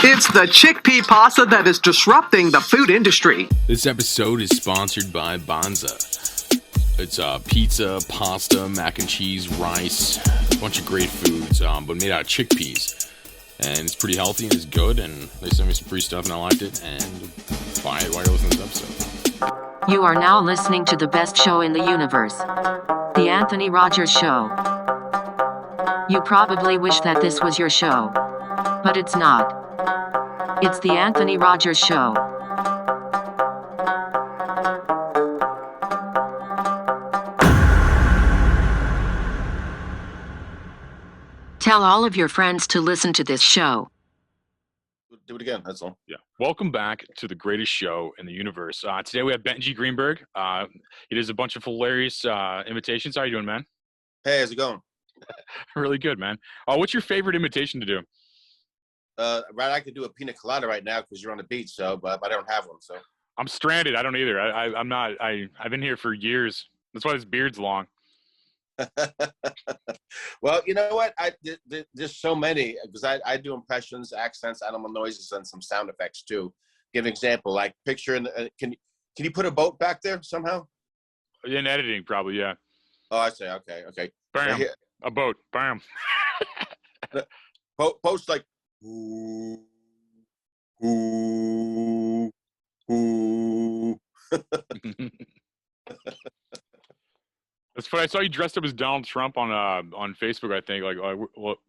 It's the chickpea pasta that is disrupting the food industry. This episode is sponsored by Banza. It's pizza, pasta, mac and cheese, rice, a bunch of great foods, but made out of chickpeas. And it's pretty healthy and it's good, and they sent me some free stuff and I liked it, and buy it while you're listening to this episode. You are now listening to the best show in the universe, The Anthony Rogers Show. You probably wish that this was your show, but it's not. It's The Anthony Rogers Show. Tell all of your friends to listen to this show. Do it again, that's all. Yeah. Welcome back to the greatest show in the universe. Today we have Benjy Greenberg. He does a bunch of hilarious imitations. How are you doing, man? Hey, how's it going? Really good, man. What's your favorite imitation to do? Right, I could do a pina colada right now because you're on the beach, but I don't have one. So I'm stranded. I don't either. I'm not. I've been here for years. That's why this beard's long. Well, you know what? There's so many because I do impressions, accents, animal noises, and some sound effects too. Give an example, like picture in the, can you put a boat back there somehow? In editing, probably, yeah. Oh, I say okay. Bam, a boat, bam. Post like ooh, ooh, ooh. That's funny. I saw you dressed up as Donald Trump on Facebook. I think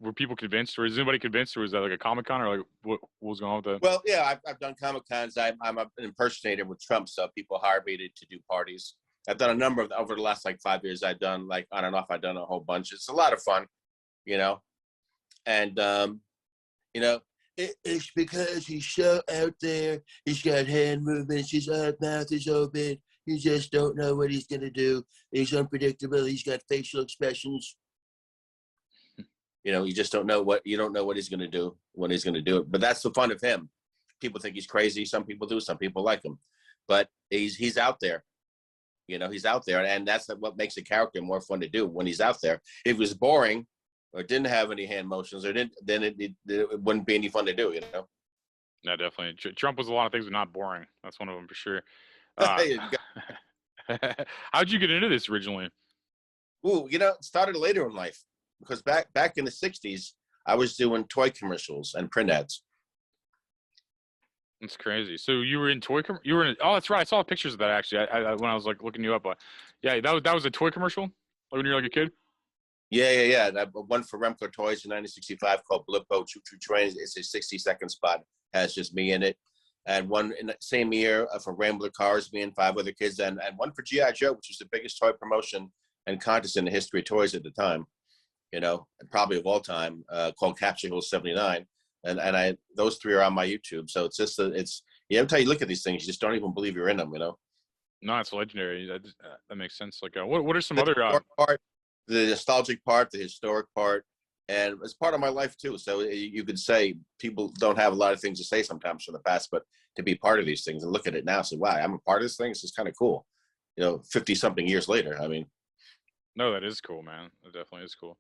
were people convinced, or is anybody convinced, or was that like a Comic-Con, or like what was going on with that? Well, yeah, I've done Comic-Cons. I'm an impersonator with Trump, so people hire me to do parties. I've done a number of over the last 5 years. I've done on and off. I've done a whole bunch. It's a lot of fun, and it's because he's so out there. He's got hand movements. His mouth is open. You just don't know what he's going to do. He's unpredictable. He's got facial expressions. You just don't know what he's going to do when he's going to do it. But that's the fun of him. People think he's crazy. Some people do. Some people like him. But he's out there. He's out there. And that's what makes a character more fun to do when he's out there. If it was boring or didn't have any hand motions then it wouldn't be any fun to do, No, definitely. Trump was a lot of things, but not boring. That's one of them for sure. How'd you get into this originally? It started later in life because back in the 60s, I was doing toy commercials and print ads. That's crazy. So you were in oh, that's right. I saw pictures of that actually. I when I was looking you up. Yeah, that was a toy commercial when you were a kid. Yeah. One for Remco Toys in 1965 called Blippo Choo Choo Train. It's a 60-second spot. Has just me in it. And one in the same year for Rambler Cars, me and 5 other kids, and one for G.I. Joe, which was the biggest toy promotion and contest in the history of toys at the time, and probably of all time, called Capture Hill 79. And those 3 are on my YouTube. So it's just every time you look at these things, you just don't even believe you're in them, No, it's legendary. That makes sense. What are some other part, the nostalgic part, the historic part, and it's part of my life too. So you could say people don't have a lot of things to say sometimes from the past, but to be part of these things and look at it now, say, wow, I'm a part of this thing. This is kind of cool. 50 something years later. No, that is cool, man. That definitely is cool.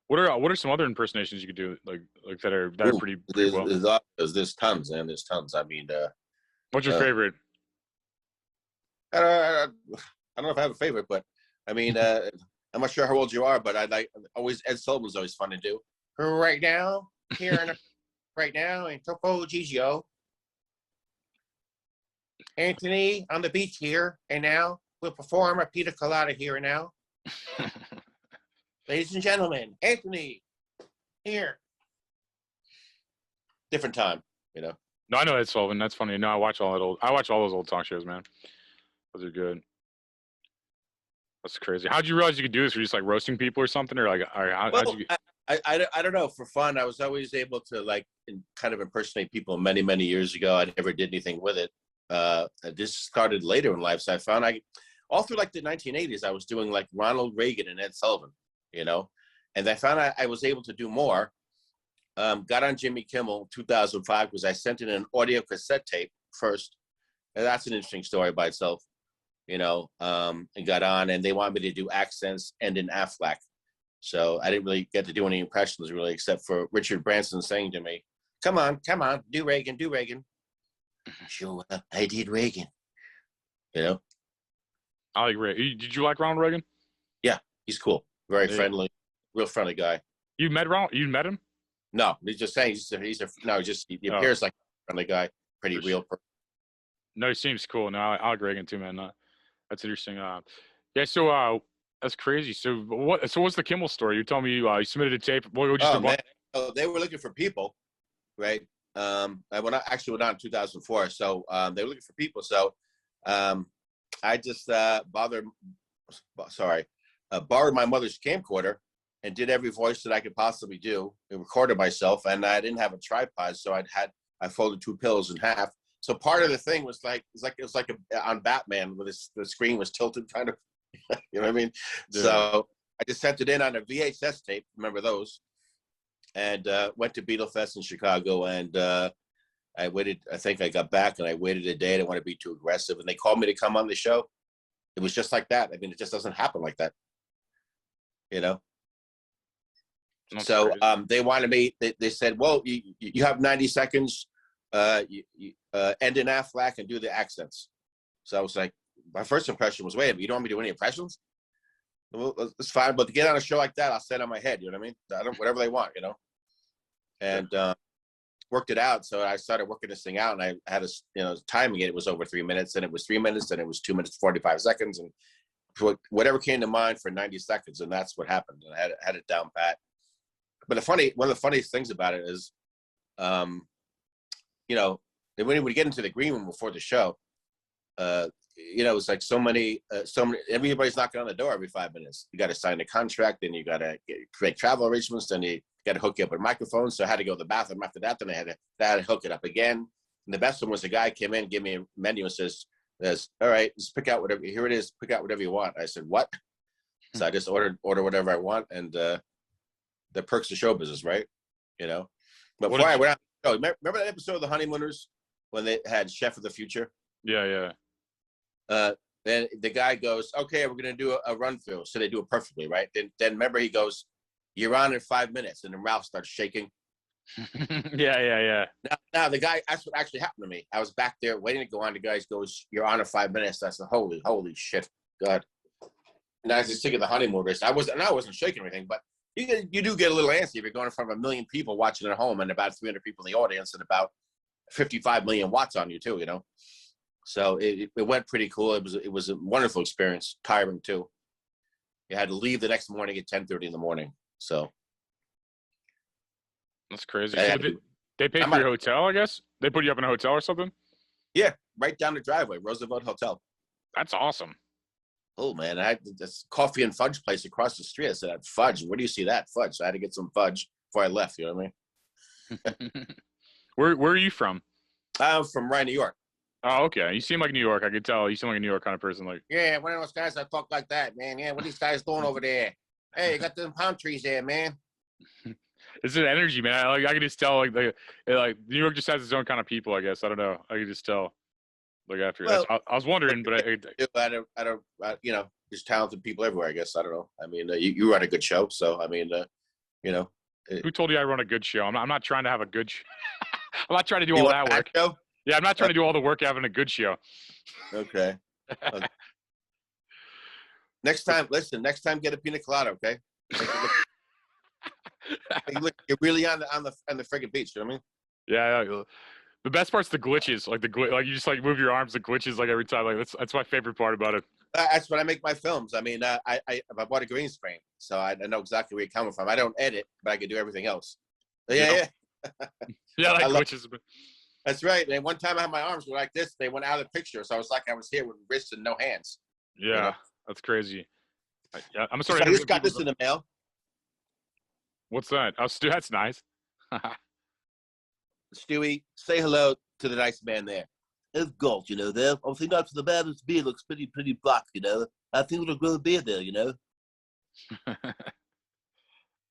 What are some other impersonations you could do like that are pretty well? There's tons, man. There's tons. What's your favorite? I don't know if I have a favorite, but I'm not sure how old you are, but Ed Sullivan's always fun to do. Right now, right now in Topo Gigio. Anthony on the beach here, and now we'll perform a pina colada here and now. Ladies and gentlemen, Anthony here. Different time, No, I know Ed Sullivan. That's funny. No, I watch all those old talk shows, man. Those are good. That's crazy. How'd you realize you could do this? Were you just roasting people or something, or how'd you get... I don't know. For fun, I was always able to kind of impersonate people many, many years ago. I never did anything with it. I just started later in life. So I found all through the 1980s, I was doing Ronald Reagan and Ed Sullivan, and I found I was able to do more. Got on Jimmy Kimmel 2005 because I sent in an audio cassette tape first. And that's an interesting story by itself. And got on, and they wanted me to do accents and in Affleck. So I didn't really get to do any impressions really, except for Richard Branson saying to me, Come on, do Reagan, do Reagan. Sure, I did Reagan. You know? I like Reagan. Did you like Ronald Reagan? Yeah, he's cool. Very Yeah. friendly, real friendly guy. You met Ronald? You met him? No, he's just saying he appears like a friendly guy, pretty For real person. No, he seems cool. No, I like Reagan too, man. That's interesting. Yeah. So that's crazy. So what? So what's the Kimmel story? You told me you submitted a tape. Man. So they were looking for people, right? I went out in 2004. So they were looking for people. So I just borrowed my mother's camcorder and did every voice that I could possibly do and recorded myself. And I didn't have a tripod, so I folded 2 pillows in half. So part of the thing was it was like on Batman where the screen was tilted kind of, you know what I mean? Yeah. So I just sent it in on a VHS tape. Remember those? And went to Beatlefest in Chicago, and I waited. I think I got back, and I waited a day. I didn't want to be too aggressive, and they called me to come on the show. It was just like that. I mean, it just doesn't happen like that, you know. That's so they wanted me. They said, "Well, you have 90 seconds. End in Aflac and do the accents." So I was like, my first impression was, "Wait, you don't want me to do any impressions?" Well, it's fine, but to get on a show like that, I'll stand on my head. You know what I mean? Whatever they want, you know. And worked it out. So I started working this thing out, and I had timing it. It was over 3 minutes, and it was 3 minutes, and it was 2 minutes 45 seconds, and whatever came to mind for 90 seconds, and that's what happened. And I had it down pat. But one of the funniest things about it is, you know, when we get into the green room before the show, you know, it's like so many, everybody's knocking on the door every 5 minutes. You got to sign a contract, then you got to create travel arrangements, then you got to hook you up with microphones. So I had to go to the bathroom after that, then I had to hook it up again. And the best one was the guy came in, gave me a menu and says, "All right, just pick out whatever, here it is, pick out whatever you want." I said, "What?" So I just order whatever I want, and the perks of show business, right? You know? But before I went out, remember that episode of The Honeymooners when they had Chef of the Future? Yeah. Then the guy goes, "Okay, we're going to do a run through." So they do it perfectly, right? Then remember he goes, "You're on in 5 minutes." And then Ralph starts shaking. Yeah. Now the guy, that's what actually happened to me. I was back there waiting to go on. The guy goes, "You're on in 5 minutes." I said, holy shit, God. And I was just thinking of The Honeymooners. I wasn't shaking or anything, but you do get a little antsy if you're going in front of 1 million people watching at home and about 300 people in the audience and about 55 million watts on you too, you know? So it went pretty cool. It was a wonderful experience, tiring too. You had to leave the next morning at 10:30 in the morning. So that's crazy. So they paid for your hotel, I guess? They put you up in a hotel or something? Yeah, right down the driveway, Roosevelt Hotel. That's awesome. Oh man, I had this coffee and fudge place across the street. I said, "Fudge? Where do you see that fudge?" So I had to get some fudge before I left. You know what I mean? Where are you from? I'm from Rye, New York. Oh, okay. You seem like New York. I could tell. You seem like a New York kind of person. Like, yeah, one of those guys that talk like that, man. Yeah, what are these guys doing over there? Hey, you got them palm trees there, man. It's an energy, man. I can just tell. Like New York just has its own kind of people. I guess I don't know. I can just tell. Like after, well, I was wondering, but I don't, you know, there's talented people everywhere. I guess I don't know. I mean, you run a good show, so I mean, you know. Who told you I run a good show? I'm not trying to have a good show. I'm not trying to do all that work. Show? Yeah, I'm not trying to do all the work having a good show. Okay. Next time, get a pina colada, okay? You're really on the friggin' beach, you know what I mean? Yeah. The best part's the glitches, like like you just like move your arms, the glitches like every time. Like that's my favorite part about it. That's when I make my films. I mean, I bought a green screen, so I know exactly where you're coming from. I don't edit, but I can do everything else. Yeah. Yeah, like glitches. That's right. And one time I had my arms were like this. They went out of the picture, so I was like I was here with wrists and no hands. Yeah, you know? That's crazy. Yeah, I'm sorry. So I just got this in the mail. What's that? Oh, Stu, that's nice. Stewie, say hello to the nice man there. It's gold, you know, there. Obviously not for the man whose beard looks pretty black, you know. I think it'll grow a beard there, you know.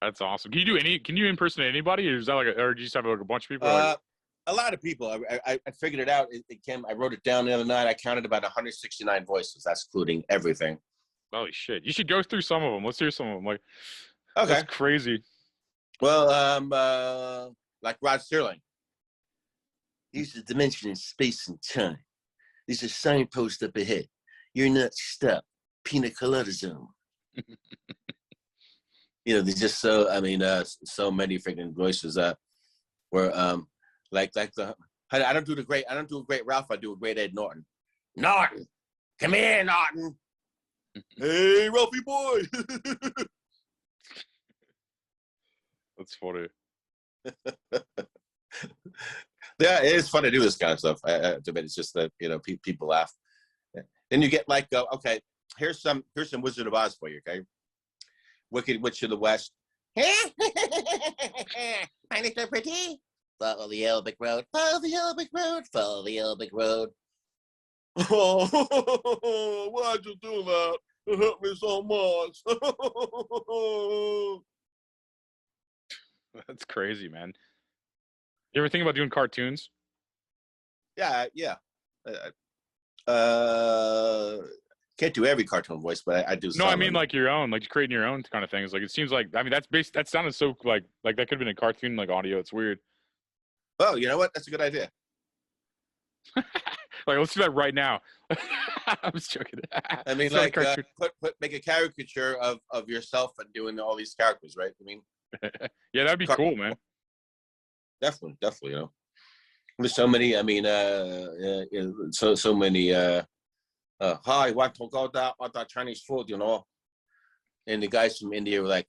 That's awesome. Can you impersonate anybody, or is that or do you just have like a bunch of people? A lot of people. I figured it out. It came. I wrote it down the other night. I counted about 169 voices. That's including everything. Holy shit! You should go through some of them. Let's hear some of them. Like, okay, that's crazy. Well, like Rod Serling. There's a dimension in space and time. There's a signpost up ahead. You're not stuck. Pina colada zone. There's just so many freaking voices where like the I don't do a great Ralph. I do a great Ed Norton. Norton, come here, Norton. Hey, Ralphie boy. That's funny. Yeah, it is fun to do this kind of stuff. It's just that people laugh. Then you get like, okay, here's some Wizard of Oz for you. Okay, Wicked Witch of the West. My little pretty. Follow the yellow brick road. Follow the yellow brick road. Follow the yellow brick road. Oh, why'd you do that? It hurt me so much. That's crazy, man. You ever think about doing cartoons? Yeah. Can't do every cartoon voice, but I do. No, I mean like your own, like creating your own kind of things. Like it seems like, I mean, that sounded so like that could have been a cartoon like audio. It's weird. Oh, you know what? That's a good idea. Like let's do that right now. I'm just joking. I mean, like make a caricature of yourself and doing all these characters, right? I mean, yeah, that'd be cool, man. Definitely. There's so many. I mean, so many. Hi, want to go that Chinese food, And the guys from India were like,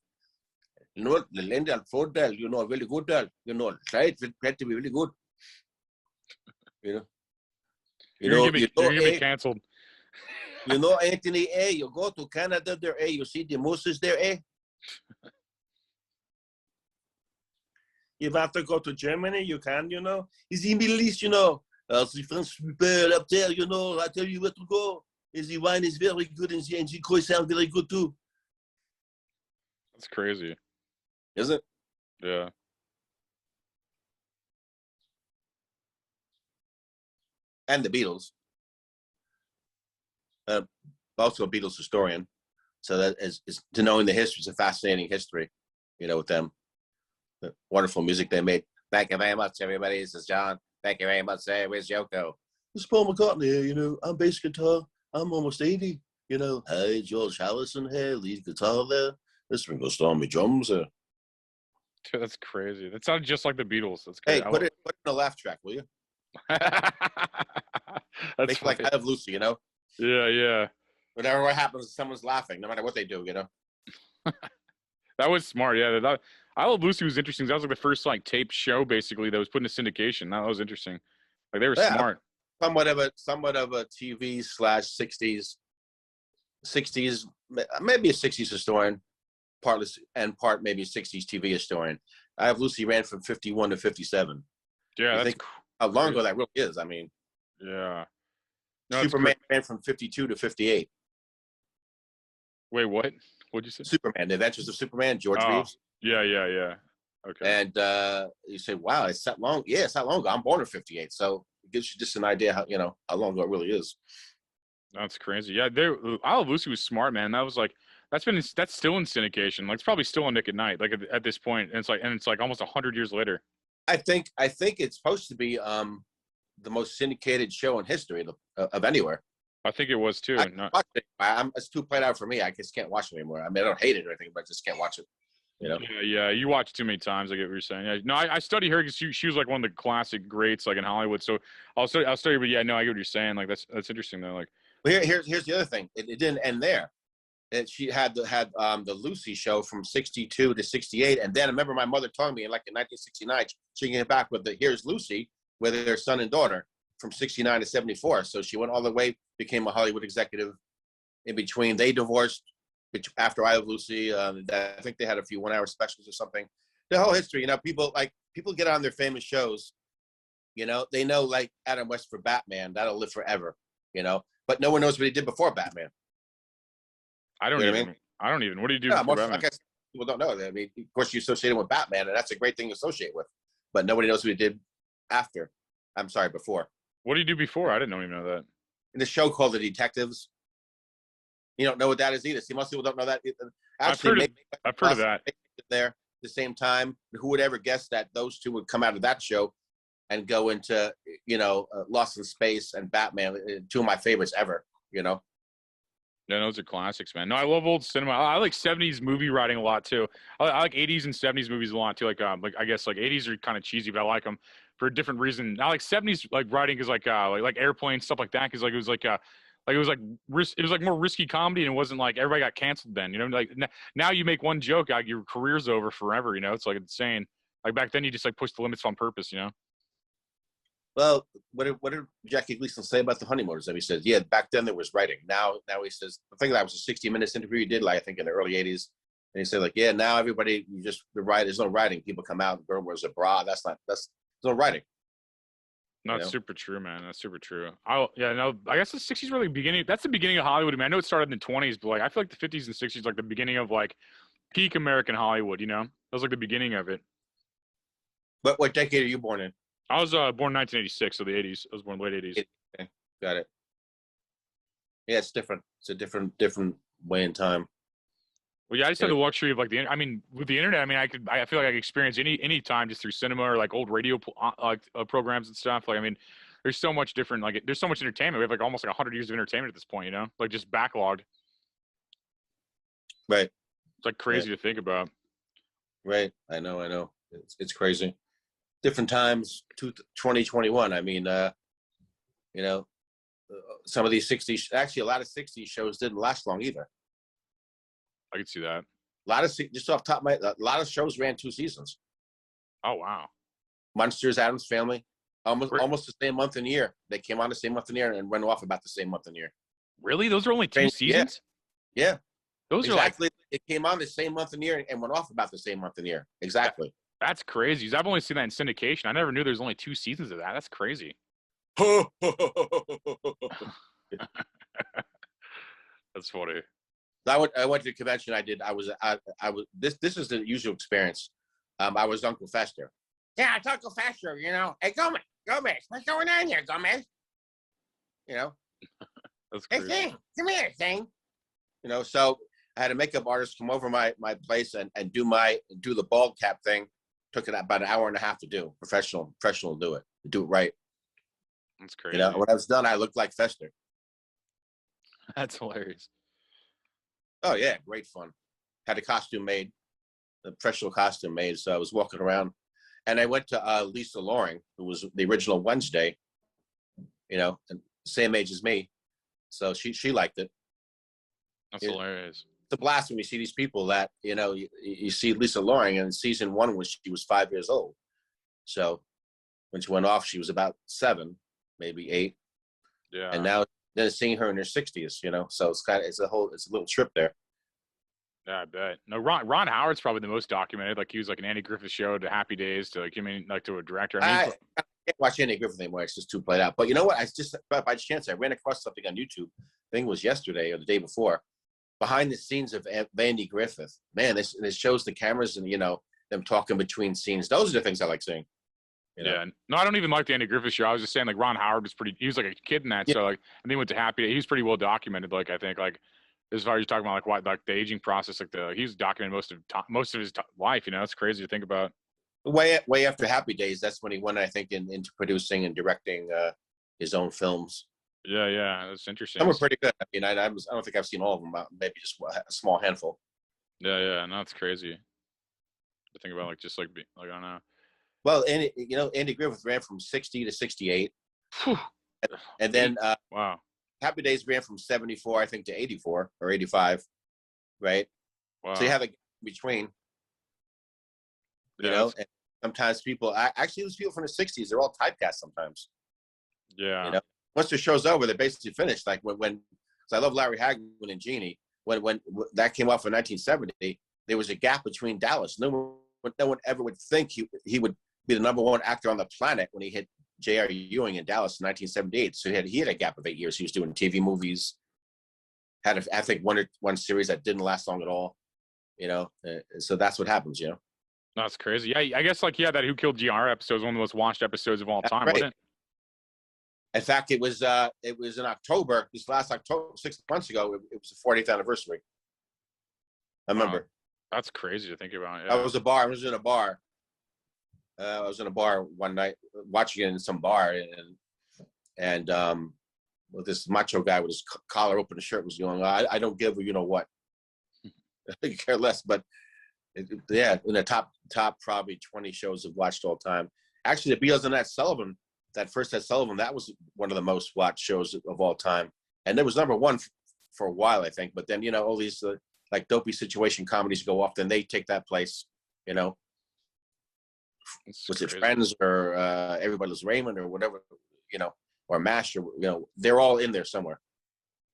the Indian food there, really good there, try it, it's going to be really good. You're gonna be canceled. Anthony, you go to Canada there, you see the mooses there, If you have to go to Germany, you can, Is the Middle East, the French people up there, I tell you where to go. The wine is very good and the croissant very good too. That's crazy. Is it? Yeah. And the Beatles. Also a Beatles historian. So that is to knowing the history is a fascinating history, with them. The wonderful music they made. Thank you very much, everybody. This is John. Thank you very much. Where's Yoko? This is Paul McCartney here, I'm bass guitar. I'm almost 80, Hey, George Harrison here, lead guitar there. This Ringo Starr on my drums there. Dude, that's crazy. That sounded just like the Beatles. That's crazy. Hey, put it in a laugh track, will you? Make like I Love Lucy, Yeah. Whatever happens, someone's laughing, no matter what they do, That was smart, yeah. I Love Lucy was interesting. That was like the first like taped show basically that was put into syndication. That was interesting. Like they were smart. Somewhat of a TV /60s, maybe a 60s historian, part maybe a 60s TV historian. I Have Lucy ran from 51 to 57. Yeah, that's how long ago that really is. I mean, yeah. No, Superman ran from 52 to 58. Wait, what? What'd you say? Superman, The Adventures of Superman, George Reeves. Yeah. Okay. And you say, wow, it's that long. Yeah, it's that long ago. I'm born in 58. So it gives you just an idea how long ago it really is. That's crazy. Yeah, I Love Lucy was smart, man. That was like, that's still in syndication. Like it's probably still on Nick at Night, like at this point. And it's like almost 100 years later. I think it's supposed to be the most syndicated show in history of anywhere. I think it was too. It's too played out for me. I just can't watch it anymore. I mean, I don't hate it or anything, but I just can't watch it. Yeah. You watch too many times. I get what you're saying. Yeah. No, I study her because she was like one of the classic greats, like in Hollywood. So I'll study. But yeah, no, I get what you're saying. Like that's interesting though. Like, well, here's the other thing. It didn't end there. She had the Lucy show from 62 to 68, and then I remember my mother telling me in 1969 she came back with the Here's Lucy with her son and daughter from 69 to 74. So she went all the way, became a Hollywood executive. In between, they divorced after I Love Lucy. I think they had a few 1-hour specials or something. The whole history, people get on their famous shows. They know like Adam West for Batman, that'll live forever. But no one knows what he did before Batman. I don't even. What do you do? I guess people don't know. I mean, of course, you associate him with Batman, and that's a great thing to associate with. But nobody knows what he did after. I'm sorry, before. What did you do before? I didn't even know that. In the show called The Detectives. You don't know what that is either. See, most people don't know that. Actually, I've heard of that. There, at the same time, who would ever guess that those two would come out of that show and go into, Lost in Space and Batman, two of my favorites ever, Yeah, those are classics, man. No, I love old cinema. I like 70s movie writing a lot too. I like 80s and 70s movies a lot too. Like I guess like 80s are kind of cheesy, but I like them for a different reason. I like 70s like writing because like Airplane, stuff like that, because like it was like it was like more risky comedy, and it wasn't like everybody got canceled then. Like now you make one joke, like your career's over forever. It's like insane. Like back then you just like push the limits on purpose. Well, what did Jackie Gleason say about the Honeymooners? And he says, yeah, back then there was writing. Now he says, I think that was a 60 Minutes interview he did, like I think in the early 80s. And he said, like, yeah, now everybody, there's no writing. People come out and girl wears a bra. That's no writing. No, it's super true, man. That's super true. I guess the 60s were the beginning. That's the beginning of Hollywood. I mean, I know it started in the 20s, but like I feel like the 50s and 60s like the beginning of like peak American Hollywood. That was like the beginning of it. But what decade are you born in? I was born in 1986, so the 80s. I was born late 80s. Okay, got it. Yeah, it's different. It's a different way in time. Well, yeah, I just had the luxury of like with the internet. I feel like I could experience any time just through cinema or like old radio programs and stuff. Like, there's so much different. Like, there's so much entertainment. We have like almost like 100 years of entertainment at this point. Like just backlogged. Right. It's like crazy to think about. Right. I know. It's crazy. Different times. 2021. Some of these 60s. Actually, a lot of 60s shows didn't last long either. I could see that. Just off the top of a lot of shows ran 2 seasons. Oh wow! Munsters, Addams Family, almost the same month and year. They came on the same month and year and went off about the same month and year. Really? Those are only 2 seasons? Yeah. Those exactly. are It came on the same month and year and went off about the same month and year. Exactly. That's crazy. I've only seen that in syndication. I never knew there's only 2 seasons of that. That's crazy. That's funny. I went to the convention. This is the usual experience. I was Uncle Fester. Yeah, it's Uncle Fester, Hey, Gomez, what's going on here, Gomez? That's crazy. Hey, Thing, come here, Thing. So I had a makeup artist come over my place and do the bald cap thing. Took it about an hour and a half to do. Professional do it right. That's crazy. When I was done, I looked like Fester. That's hilarious. Oh yeah, great fun. Had a costume made, a professional costume made. So I was walking around, and I went to Lisa Loring, who was the original Wednesday. And same age as me, so she liked it. That's hilarious. It's a blast when you see these people that you see Lisa Loring in season 1 when she was 5 years old. So when she went off, she was about 7, maybe 8. Yeah. And now then seeing her in her 60s, so it's a little trip there. Yeah, I bet. No, Ron Howard's probably the most documented. Like he was like an Andy Griffith show to Happy Days to to a director. I can't watch Andy Griffith anymore. It's just too played out. But you know what? I just by chance I ran across something on YouTube. I think it was yesterday or the day before. Behind the scenes of Benjy Griffith. Man, this shows the cameras and them talking between scenes. Those are the things I like seeing. Yeah. No, I don't even like the Andy Griffith show. I was just saying like Ron Howard was he was like a kid in that. Yeah. So like, and then he went to Happy Day. He was pretty well documented. Like I think like as far as you're talking about like the aging process, like he's documented most of his life. It's crazy to think about. Way after Happy Days, that's when he went, I think, into producing and directing his own films. Yeah, that's interesting. Some were pretty good. I don't think I've seen all of them. Maybe just a small handful. Yeah, no, it's crazy to think about. Like just like I don't know. Well, Andy Griffith ran from 60 to 68, and then wow, Happy Days ran from 74, I think, to 84 or 85, right? Wow. So you have a between. And sometimes people actually those people from the 60s, they're all typecast sometimes. Yeah. Once the show's over, they're basically finished. Like when because I love Larry Hagman and Jeannie. When that came off in 1970, there was a gap between Dallas. No one ever would think he would be the #1 actor on the planet when he hit J.R. Ewing in Dallas in 1978. So he had a gap of 8 years. He was doing TV movies. Had I think one series that didn't last long at all. So that's what happens. That's crazy. Yeah, I guess like that Who Killed GR episode was one of the most watched episodes of all time, right. wasn't it? In fact, it was in October. This last October, 6 months ago, it was the 40th anniversary. I remember. That's crazy to think about. Yeah. I was in a bar. I was in a bar one night watching it in some bar, and well, this macho guy with his collar open, his shirt was going, I don't give a you know what. I care less, but yeah, in the top probably 20 shows I've watched all time. Actually, the Beatles and that Sullivan, that was one of the most watched shows of all time, and it was number one for a while, I think. But then all these like dopey situation comedies go off, then they take that place. Was it Friends or Everybody Loves Raymond or whatever, or MASH or they're all in there somewhere.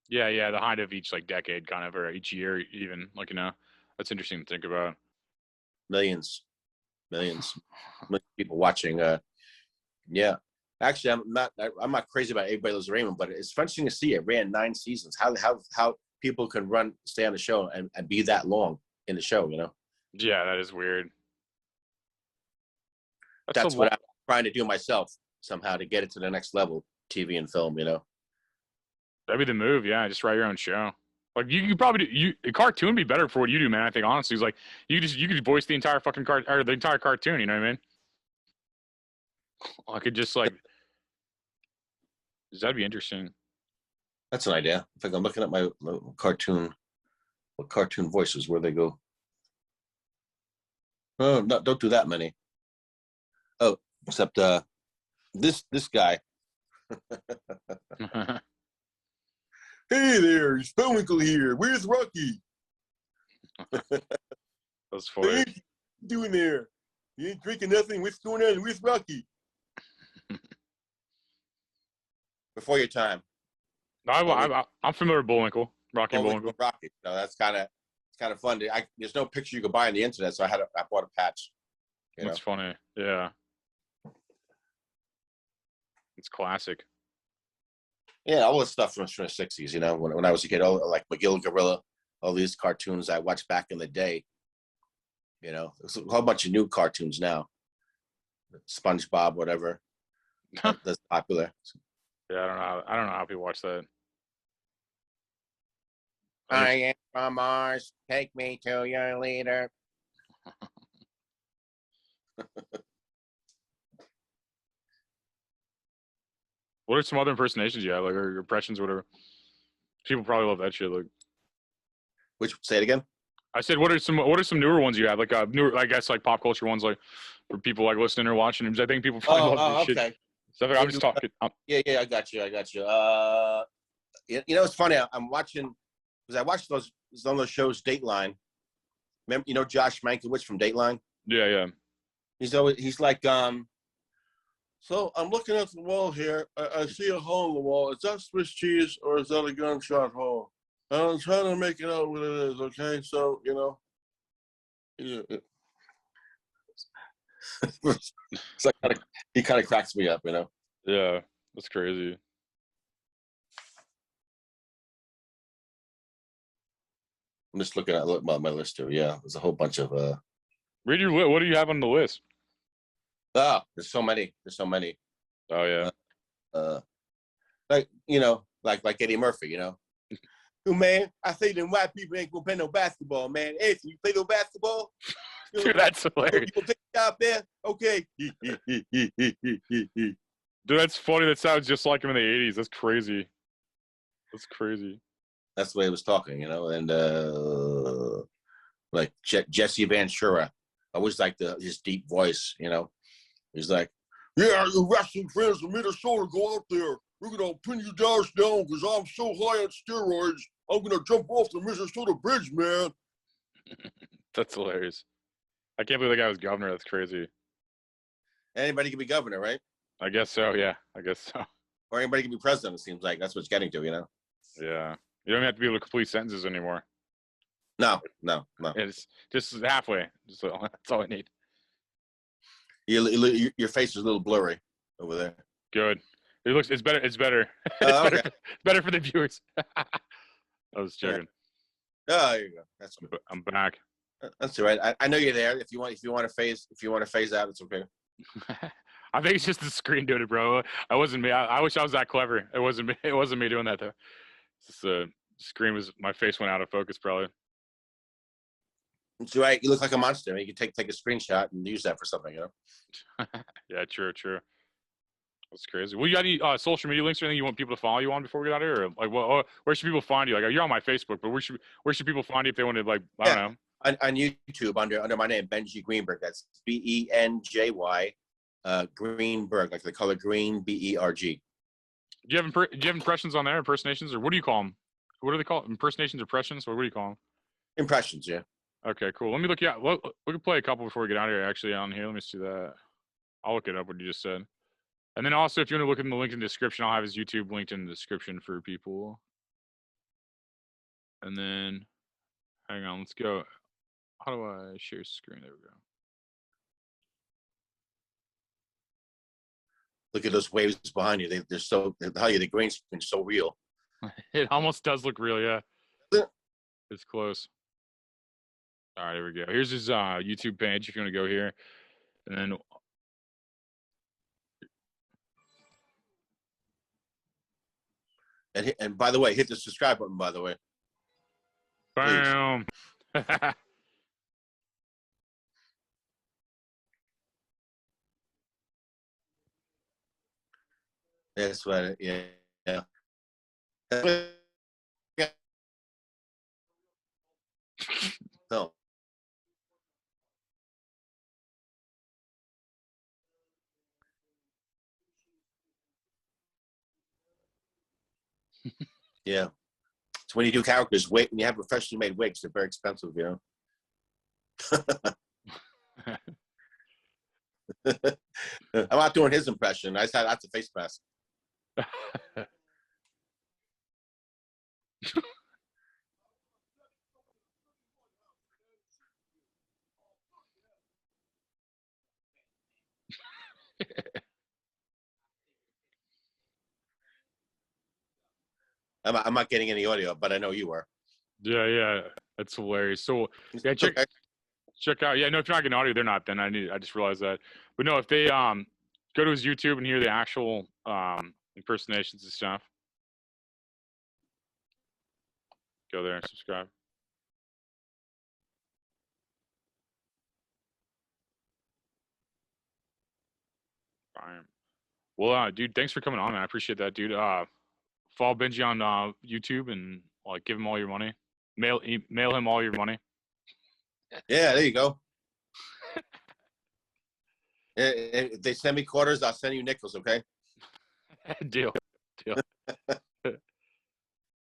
Yeah, the height of each like decade, kind of, or each year, even like that's interesting to think about. Millions people watching. Yeah, actually, I'm not crazy about Everybody Loves Raymond, but it's interesting to see it ran 9 seasons. How people can stay on the show and be that long in the show, Yeah, that is weird. That's what I'm trying to do myself somehow to get it to the next level, TV and film. That'd be the move. Yeah, just write your own show. Like you could probably do, a cartoon would be better for what you do, man. I think honestly, it's like you could voice the entire fucking the entire cartoon. You know what I mean? I could just like, that'd be interesting. That's an idea. In fact, I'm looking at my cartoon, what cartoon voices, where they go. Oh, no, don't do that many. Oh, except this guy. Hey there, Spellwinkle here. Where's Rocky? That's funny. Hey, what you doing there? You ain't drinking nothing. What's going on? Where's Rocky? Before your time. I'm familiar with Bullwinkle, Rocky and Bullwinkle. Rocky. No, that's kind of fun. There's no picture you could buy on the internet, so I bought a patch. That's funny. Yeah. It's classic. Yeah, all this stuff from the 60s, when I was a kid, like McGill Gorilla, all these cartoons I watched back in the day. There's a whole bunch of new cartoons now. SpongeBob, whatever. That's popular. Yeah, I don't know how people watch that. I am from Mars. Take me to your leader. What are some other impersonations you have, like, or impressions, or whatever? People probably love that shit. Like, Say it again. I said, what are some newer ones you have, like newer, I guess, like pop culture ones, like for people like listening or watching them? I think people probably love this shit. So I'm just talking. Yeah, I got you. It's funny. I'm watching because I watched some of those shows. Dateline. Remember, Josh Mankiewicz from Dateline. Yeah. He's like, so I'm looking at the wall here. I see a hole in the wall. Is that Swiss cheese or is that a gunshot hole? And I'm trying to make it out what it is. Okay, so it's like he kind of cracks me up, Yeah, that's crazy. I'm just looking at my list here. Yeah, there's a whole bunch of Read your list. What do you have on the list? There's so many. Oh yeah. Like Eddie Murphy, Man, I say them white people ain't gonna play no basketball, man. Hey, you play no basketball? Dude, that's hilarious. You gonna take a job there? Okay. Dude, that's funny. That sounds just like him in the 80s. That's crazy. That's the way he was talking, and like Jesse Ventura. I always like his deep voice, He's like, yeah, you wrestling fans from Minnesota, go out there. We're going to pin you guys down because I'm so high on steroids. I'm going to jump off the Minnesota bridge, man. That's hilarious. I can't believe the guy was governor. That's crazy. Anybody can be governor, right? I guess so, yeah. I guess so. Or anybody can be president, it seems like. That's what it's getting to, Yeah. You don't have to be able to complete sentences anymore. No. It's just halfway. That's all I need. Your face is a little blurry over there. Good. It's better. It's better. Okay. It's better for the viewers. I was joking. Oh, there you go. That's good. I'm back. That's all right. I know you're there. If you want to phase out, it's okay. I think it's just the screen doing it, bro. I wasn't me. I wish I was that clever. It wasn't me. It wasn't me doing that though. It's just, screen was, my face went out of focus probably. That's right. You look like a monster. You can take a screenshot and use that for something, you know? Yeah, true. That's crazy. Well, you got any social media links or anything you want people to follow you on before we get out of here? Or, like, where should people find you? Like, you're on my Facebook, but where should people find you if they want to, like, I don't know. On YouTube under my name, Benjy Greenberg. That's Benjy Greenberg, like the color green, Berg. Do you have impressions on there, impersonations, or what do you call them? What do they call it? Impersonations, impressions, or what do you call them? Impressions, yeah. Okay, cool. Let me look. Yeah, we can play a couple before we get out of here. Actually, on here, let me see that. I'll look it up. What you just said. And then also, if you want to look in the link in the description, I'll have his YouTube linked in the description for people. And then, hang on, let's go. How do I share screen? There we go. Look at those waves behind you. They're so, the green screen's so real. It almost does look real, yeah. It's close. All right, here we go. Here's his YouTube page if you want to go here. And then And by the way, hit the subscribe button, by the way. bam. That's what, yeah. No. Yeah. So when you do characters, when you have professionally made wigs, they're very expensive, you know. I'm not doing his impression. I said that's a face mask. I'm not getting any audio, but I know you are. Yeah, that's hilarious. So yeah, check out. Yeah, no, if you're not getting audio, they're not. Then I just realized that. But no, if they go to his YouTube and hear the actual impersonations and stuff, go there and subscribe. Fine. Well, dude, thanks for coming on, man. I appreciate that, dude. Follow Benjy on YouTube and like give him all your money. Mail him all your money. Yeah, there you go. If they send me quarters, I'll send you nickels, okay? Deal.